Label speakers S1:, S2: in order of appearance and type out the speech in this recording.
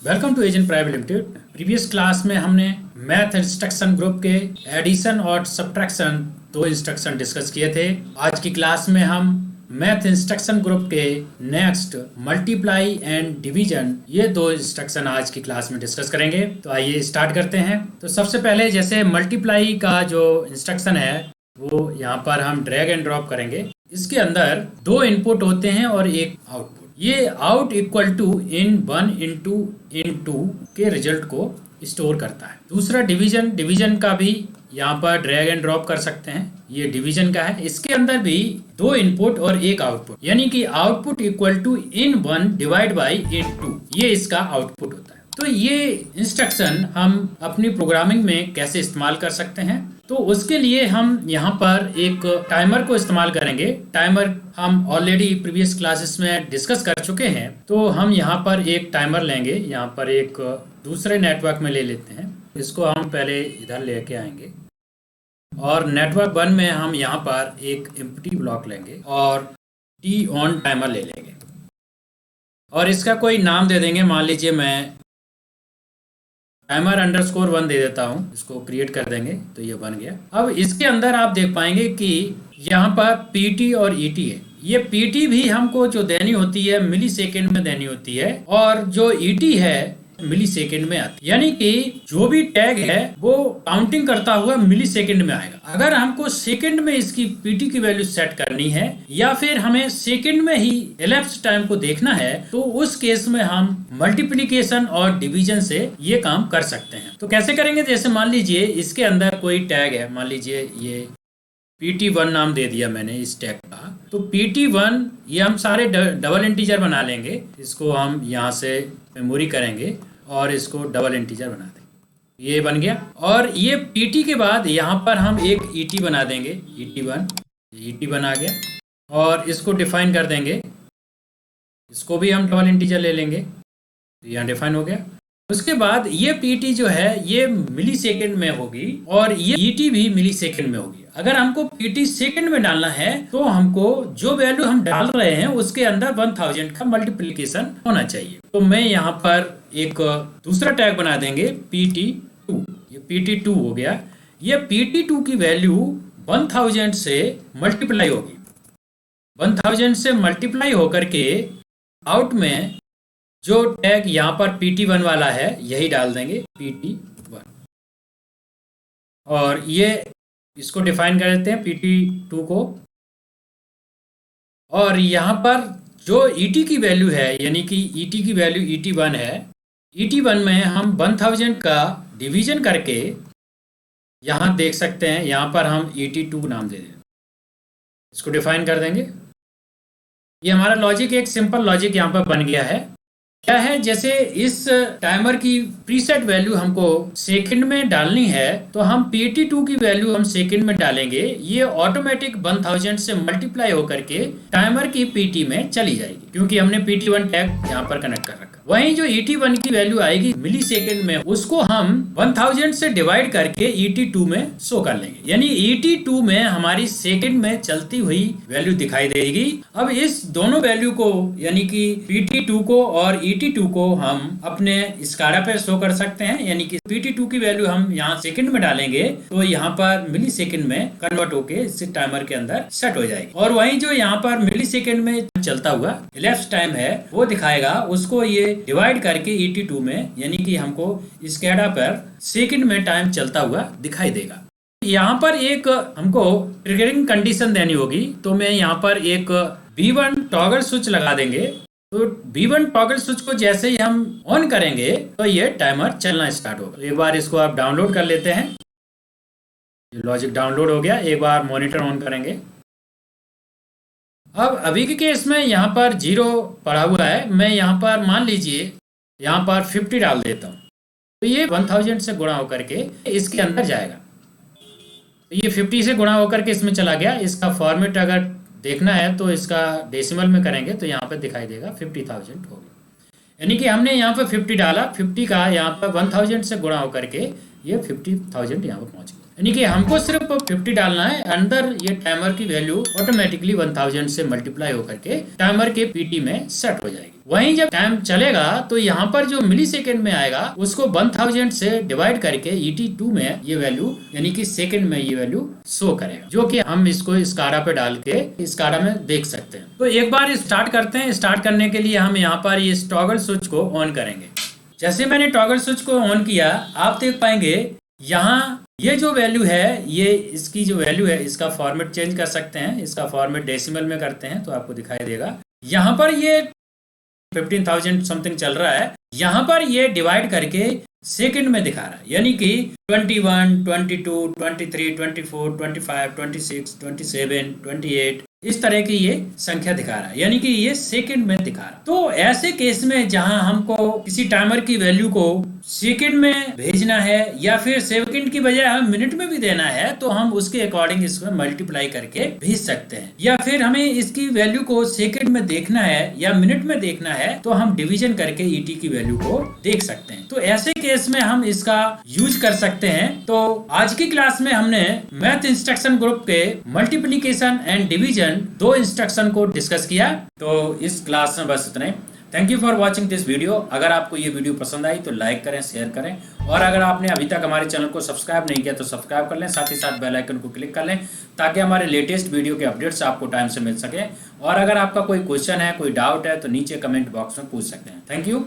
S1: Welcome to agent private limited. Previous class में हमने math instruction group के addition और सब्ट्रैक्शन दो इंस्ट्रक्शन डिस्कस किए थे। आज की क्लास में हम मैथ इंस्ट्रक्शन ग्रुप के नेक्स्ट मल्टीप्लाई एंड डिवीजन ये दो इंस्ट्रक्शन आज की क्लास में डिस्कस करेंगे। तो आइए स्टार्ट करते हैं। तो सबसे पहले जैसे मल्टीप्लाई का जो इंस्ट्रक्शन है वो यहाँ पर हम ड्रैग एंड ड्रॉप करेंगे। इसके अंदर दो इनपुट होते हैं और एक आउटपुट। ये out equal to in 1 into in 2 के रिजल्ट को स्टोर करता है। दूसरा डिवीजन का भी यहाँ पर ड्रैग एंड ड्रॉप कर सकते हैं। ये डिवीजन का है। इसके अंदर भी दो इनपुट और एक आउटपुट, यानी कि output equal to in 1 divide by in 2, ये इसका आउटपुट होता है। तो ये इंस्ट्रक्शन हम अपनी प्रोग्रामिंग में कैसे इस्तेमाल कर सकते हैं, तो उसके लिए हम यहाँ पर एक टाइमर को इस्तेमाल करेंगे। टाइमर हम ऑलरेडी प्रीवियस क्लासेस में डिस्कस कर चुके हैं। तो हम यहाँ पर एक टाइमर लेंगे, यहाँ पर एक दूसरे नेटवर्क में ले लेते हैं। इसको हम पहले इधर लेके आएंगे और नेटवर्क 1 में हम यहाँ पर एक एम्प्टी ब्लॉक लेंगे और टी ऑन टाइमर ले लेंगे और इसका कोई नाम दे देंगे। मान लीजिए मैं टाइमर _1 दे देता हूँ। इसको क्रिएट कर देंगे तो ये बन गया। अब इसके अंदर आप देख पाएंगे कि यहाँ पर PT और ET है। ये PT भी हमको जो देनी होती है मिली सेकेंड में देनी होती है और जो ET है मिली सेकेंड में आती है, यानी कि जो भी टैग है वो काउंटिंग करता हुआ मिली सेकेंड में आएगा। अगर हमको सेकेंड में इसकी PT की वैल्यू सेट करनी है या फिर हमें सेकेंड में ही एलेप्स टाइम को देखना है तो उस केस में हम मल्टीप्लिकेशन और डिवीजन से ये काम कर सकते हैं। तो कैसे करेंगे, जैसे मान लीजिए इसके अंदर कोई टैग है, मान लीजिए ये PT1 नाम दे दिया मैंने इस टैग का। तो PT1 ये हम सारे डबल इंटीजर बना लेंगे। इसको हम यहाँ से मेमोरी करेंगे और इसको डबल इंटीजर बना देंगे। ये बन गया। और ये PT के बाद यहाँ पर हम एक ET बना देंगे, ET1। ET बना गया और इसको डिफाइन कर देंगे। इसको भी हम डबल इंटीजर ले लेंगे, तो यहाँ डिफाइन हो गया। उसके बाद ये PT जो है ये मिली सेकेंड में होगी और ये ET भी मिली सेकेंड में होगी। अगर हमको PT सेकेंड में डालना है तो हमको जो वैल्यू हम डाल रहे हैं उसके अंदर 1000 का मल्टीप्लिकेशन होना चाहिए। तो मैं यहाँ पर एक दूसरा टैग बना देंगे PT2। ये PT2 हो गया। ये PT2 की वैल्यू 1000 से मल्टीप्लाई होगी। 1000 से मल्टीप्लाई होकर के आउट में जो टैग यहाँ पर PT1 वाला है यही डाल देंगे, PT1। और ये इसको डिफाइन कर देते हैं PT2 को। और यहाँ पर जो ET की वैल्यू है, यानी कि ET की वैल्यू ET1 है, ET1 में हम 1000 का डिवीजन करके यहाँ देख सकते हैं, यहाँ पर हम ET2 नाम दे दें, इसको डिफाइन कर देंगे। ये हमारा लॉजिक, एक सिंपल लॉजिक यहाँ पर बन गया है। क्या है, जैसे इस टाइमर की प्रीसेट वैल्यू हमको सेकंड में डालनी है तो हम PT2 की वैल्यू हम सेकंड में डालेंगे। ये ऑटोमेटिक 1000 से मल्टीप्लाई होकर के टाइमर की PT में चली जाएगी, क्योंकि हमने PT1 टैग यहाँ पर कनेक्ट कर रखा। वहीं जो ET1 की वैल्यू आएगी मिली सेकेंड में, उसको हम 1000 से डिवाइड करके ET2 में शो कर लेंगे, यानी ET2 में हमारी सेकेंड में चलती हुई वैल्यू दिखाई देगी। अब इस दोनों वैल्यू को, यानी कि PT2 को और ET2 को हम अपने स्काडा पर शो कर सकते हैं, यानी कि PT2 की वैल्यू हम यहाँ सेकंड में डालेंगे तो यहाँ पर मिली सेकंड में कन्वर्ट होके इस टाइमर के अंदर सेट हो जाएगी। और वहीं जो यहाँ पर मिली सेकंड में चलता हुआ elapsed टाइम है वो दिखाएगा, उसको ये डिवाइड करके ET2 में, यानी कि हमको स्काडा पर सेकंड में टाइम चलता हुआ दिखाई देगा। यहाँ पर एक हमको ट्रिगरिंग कंडीशन देनी होगी। तो मैं यहाँ पर एक B1 टॉगल स्विच लगा देंगे। तो B1 टॉगल स्विच को जैसे ही हम ऑन करेंगे तो ये टाइमर चलना स्टार्ट होगा। एक बार इसको आप डाउनलोड कर लेते हैं। ये लॉजिक डाउनलोड हो गया। एक बार मॉनिटर ऑन करेंगे। अब अभी के केस में यहाँ पर 0 पड़ा हुआ है। मैं यहाँ पर मान लीजिए यहाँ पर 50 डाल देता हूँ तो ये 1000 से गुणा होकर के इसके अंदर जाएगा। तो ये 50 से गुणा होकर के इसमें चला गया। इसका फॉर्मेट अगर देखना है तो इसका डेसिमल में करेंगे तो यहाँ पर दिखाई देगा 50,000 हो गया, यानी कि हमने यहाँ पर 50 डाला, 50 का यहाँ पर 1000 से गुणा होकर के ये 50,000 यहाँ पर पहुँच गया। यानी कि हमको सिर्फ 50 डालना है, अंदर ये टाइमर की वैल्यू ऑटोमेटिकली 1000 से मल्टीप्लाई होकर के टाइमर के पीटी में सेट हो जाएगी। वहीं जब टाइम चलेगा तो यहाँ पर जो मिली सेकेंड में आएगा उसको 1000 से डिवाइड करके ET2 में ये वैल्यू यानी कि सेकेंड में ये वैल्यू शो करेगा, जो कि हम इसको स्काडा पे डाल के स्काडा में देख सकते हैं। तो एक बार स्टार्ट करते हैं। स्टार्ट करने के लिए हम यहाँ पर ये टॉगल स्विच को ऑन करेंगे। जैसे मैंने टॉगल स्विच को ऑन किया, आप देख पाएंगे यहाँ ये जो वैल्यू है, ये इसकी जो वैल्यू है इसका फॉर्मेट चेंज कर सकते हैं। इसका फॉर्मेट डेसिमल में करते हैं तो आपको दिखाई देगा। यहाँ पर ये 15,000 समथिंग चल रहा है, यहाँ पर ये डिवाइड करके सेकंड में दिखा रहा है, यानी कि 21, 22, 23, 24, 25, 26, 27, 28 इस तरह की ये संख्या दिखा रहा है, यानी कि ये सेकंड में दिखा रहा है। तो ऐसे केस में जहां हमको किसी टाइमर की वैल्यू को सेकंड में भेजना है या फिर सेकंड की बजाय हम मिनट में भी देना है, तो हम उसके अकॉर्डिंग इसको मल्टीप्लाई करके भेज सकते हैं। या फिर हमें इसकी वैल्यू को सेकंड में देखना है या मिनट में देखना है, तो हम डिवीजन करके ET की वैल्यू को देख सकते हैं। तो ऐसे केस में हम इसका यूज कर सकते हैं। तो आज की क्लास में हमने मैथ इंस्ट्रक्शन ग्रुप के मल्टीप्लीकेशन एंड डिवीजन 2 इंस्ट्रक्शन को डिस्कस किया। तो इस क्लास में बस इतना ही। Thank you for watching this video. अगर आपको ये वीडियो पसंद आई तो लाइक करें, शेयर करें, और अगर आपने अभी तक हमारे चैनल को सब्सक्राइब नहीं किया तो सब्सक्राइब कर लें, साथ ही साथ बेल आइकन को क्लिक कर लें ताकि हमारे लेटेस्ट वीडियो के अपडेट्स आपको टाइम से मिल सके। और अगर आपका कोई क्वेश्चन है, कोई डाउट है तो नीचे कमेंट बॉक्स में पूछ सकते हैं। Thank you.